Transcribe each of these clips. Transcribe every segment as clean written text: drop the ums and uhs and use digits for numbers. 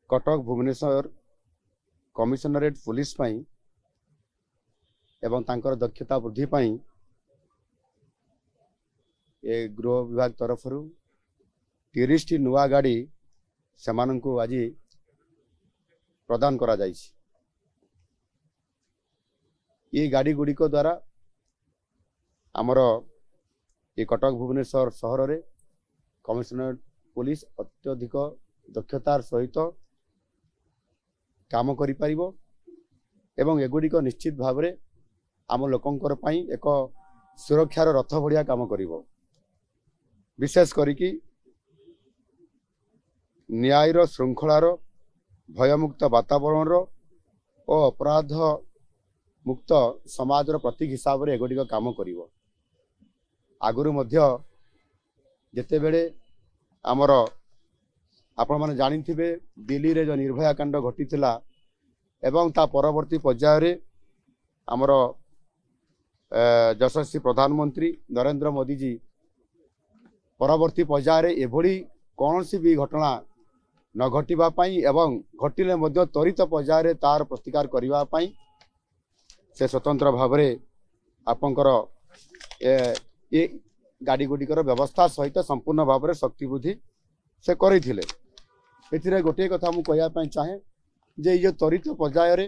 Cuttack Bhubaneswar commissionerate police पाई एवं तांकर दक्षता वृद्धि पाई ए गृह विभाग तरफ 30 टी नुआ गाड़ी सेमान को आज प्रदान करा जाइछि। ये गाड़ी गुड़िक द्वारा आमर ये कटक भुवनेश्वर सहर रे कमिशनरेट पुलिस अत्यधिक दक्षतार सहित काम करि परिबो एवं एगुड़िक निश्चित भाव रे आम लोकंकर पई एक सुरक्षार रथ भड़िया काम करिवो। विशेष करिकी न्यायर श्रृंखलार भयमुक्त वातावरण और अपराध मुक्त समाजर प्रतीक हिसाब से एगुड़िक काम करिवो। आगुरु मध्य जेते बेले आमर आपण माने जानी थिबे दिल्ली रे जो निर्भया कांड घटिथिला एवं ता परवर्ती पर्याय रे आमर यशस्वी प्रधानमंत्री नरेंद्र मोदी जी परवर्ती पर्याय रे एभली कौनसी भी घटना न घटिबा पाई एवं घटिले मध्य त्वरित पर्याय रे तार प्रतिकार करिबा पाई से स्वतंत्र भाव रे आपनकर ए गाड़ी गुड़िकर व्यवस्था सहित संपूर्ण भाव में शक्ति वृद्धि से करथिले। एथिरे गोटे कथा मु कहया पई चाहे जे ये त्वरित पर्याय रे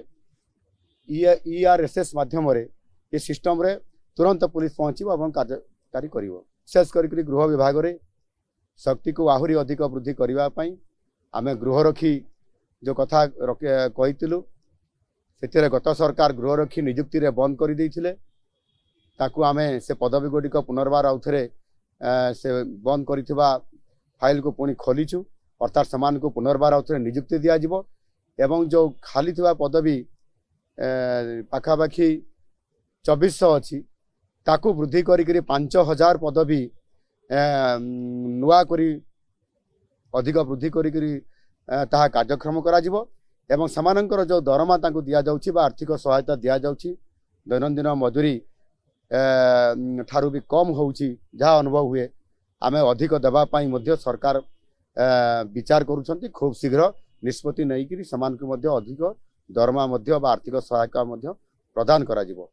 ERSS माध्यम रे ये सिस्टम रे तुरंत पुलिस पहुंचीबो एवं कार्यकारी करिवो। विशेष करी गृह विभाग रे शक्ति को आहुरी अधिक वृद्धि करबा पई आमे गृहरक्षी जो कथा कहितिलु सेतिरे गत सरकार गृहरक्षी नियुक्ति रे बंद कर देइथिले ताकू आमे से पदवी गुड़िक पुनर्बार आउथरे से बंद करिथिबा फाइल को पुणी खोलीचु अर्थात समान को पुनर्बार आउथरे नियुक्ति दिया जिवो एवं जो खाली थिबा पदवी पाखापाखी 2400 अछि ताकू वृद्धि करी 5000 पदवी नुआ करी अधिक वृद्धि करी ताहा कार्यक्रम करा जिवो एवं समानंकर जो दरमा ताकू दिया जाउछि बा आर्थिक सहायता दिया जाउछि दैनंदिन मजूरी ठारू भी कम होउछि जहाँ अनुभव हुए आमे अधिक देबा पाई मध्य सरकार विचार करूछंती खूब शीघ्र निष्पत्ति नहीं करी समान को मध्य अधिक दरमा मध्य बा आर्थिक सहायता मध्य प्रदान करा जिवो।